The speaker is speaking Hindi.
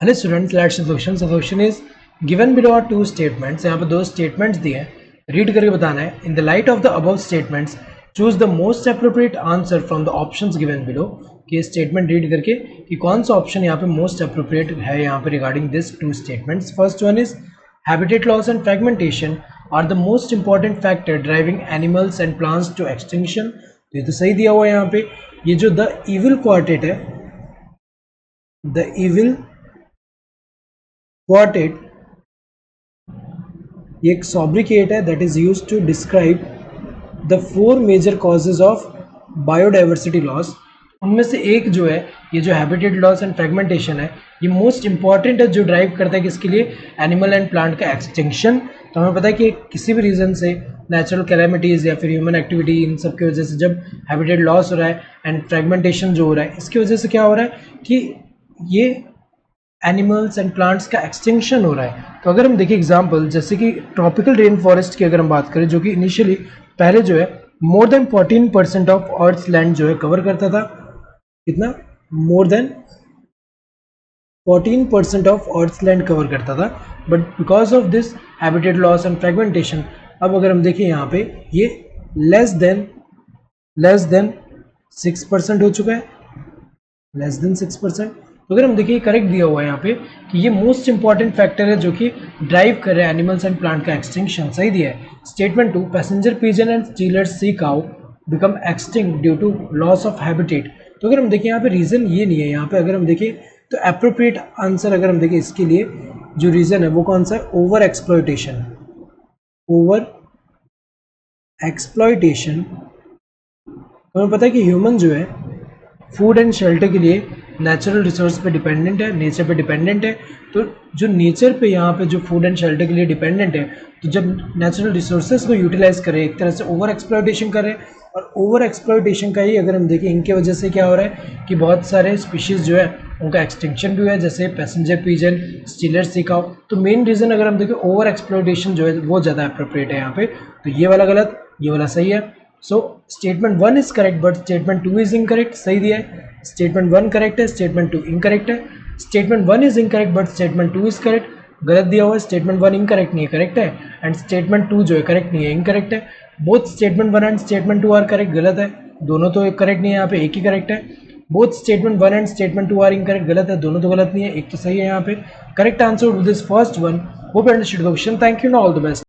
Hello students, let's see question. The question is given below are two statements. यहाँ पे दो स्टेटमेंट्स दिए हैं, रीड करके बताना है। In the light of the above statements choose the most appropriate answer from the options given below. कि ये स्टेटमेंट रीड करके कि कौन सा ऑप्शन यहाँ पे मोस्ट अप्रोप्रिएट है यहाँ पे regarding this two statements. First one is habitat loss and fragmentation are the most important factor driving animals and plants to extinction. तो ये तो सही दिया हुआ है यहाँ पे। ये जो द इविल क्वार्टेट है, द इविल क्वार्टेट, ये एक सॉब्रिकेट है that is used to describe the four major causes of biodiversity loss. उनमें से एक जो है ये जो हैबिटेट लॉस एंड फ्रेगमेंटेशन है, ये मोस्ट इंपॉर्टेंट है जो ड्राइव करता है किसके लिए, एनिमल एंड प्लांट का एक्सटिंक्शन। तो हमें पता है कि किसी भी रीज़न से नेचुरल कैलेमिटीज़ या फिर ह्यूमन एक्टिविटी, इन सब की वजह से जब हैबिटेट लॉस हो रहा है एंड फ्रेगमेंटेशन जो हो रहा है, इसकी वजह से क्या हो रहा है कि ये एनिमल्स एंड प्लांट्स का एक्सटिंक्शन हो रहा है। तो अगर हम देखें एग्जांपल, जैसे कि ट्रॉपिकल रेन फॉरेस्ट की अगर हम बात करें, जो कि इनिशियली पहले जो है more than 14% of earth land जो है कवर करता था। कितना? More than 14% of earth land cover करता था। But because of this habitat loss and fragmentation, अब अगर हम देखें यहाँ पे ये लेस देन 6% हो चुका है, लेस देन 6%। तो अगर हम देखिए करेक्ट दिया हुआ है यहाँ पे कि ये मोस्ट इंपॉर्टेंट फैक्टर है जो कि ड्राइव कर रहे हैं एनिमल्स एंड प्लांट का एक्सटिंक्शन। सही दिया है। Statement 2, passenger pigeon and Steller sea cow become extinct due to loss of habitat. तो अगर हम देखें यहाँ पे रीज़न ये नहीं है। यहाँ पे अगर हम देखें तो अप्रोप्रिएट आंसर अगर हम देखें इसके लिए जो रीज़न है वो कौन सा है, ओवर एक्सप्लॉयटेशन। Over exploitation. हमें पता है कि ह्यूमन जो है फूड एंड शेल्टर के लिए नेचुरल रिसोर्स पे डिपेंडेंट है, नेचर पे डिपेंडेंट है। तो जो नेचर पे यहाँ पे जो फूड एंड शेल्टर के लिए डिपेंडेंट है, तो जब नेचुरल रिसोर्सेज को यूटिलाइज करें, एक तरह से ओवर एक्सप्लॉयटेशन करें, और ओवर एक्सप्लॉयटेशन का ही अगर हम देखें इनके वजह से क्या हो रहा है कि बहुत सारे स्पीशीज़ जो है उनका एक्सटिंक्शन भी हुआ है, जैसे passenger pigeon, stealer sea cow. तो मेन रीज़न अगर हम देखें ओवर एक्सप्लॉयटेशन जो है वो ज़्यादा अप्रोप्रिएट है यहाँ पे। तो ये वाला गलत, ये वाला सही है। So statement 1 is correct but statement 2 is incorrect. सही दिया है। स्टेटमेंट 1 करेक्ट है, स्टेटमेंट 2 इनकरेक्ट है। Statement 1 is incorrect but statement 2 is correct. गलत दिया हुआ है, स्टेटमेंट 1 इनकरेक्ट नहीं है, करेक्ट है। एंड स्टेटमेंट 2 जो है करेक्ट नहीं है, इनकरेक्ट है। Both statement 1 and statement 2 are correct, गलत है। दोनों तो करेक्ट नहीं है, यहाँ पे एक ही करेक्ट है। Both statement 1 and statement 2 are incorrect, गलत है। दोनों तो गलत नहीं है, एक तो सही है यहाँ पे। Correct answer to this first one. Hope you understood the question. Thank you, all the best.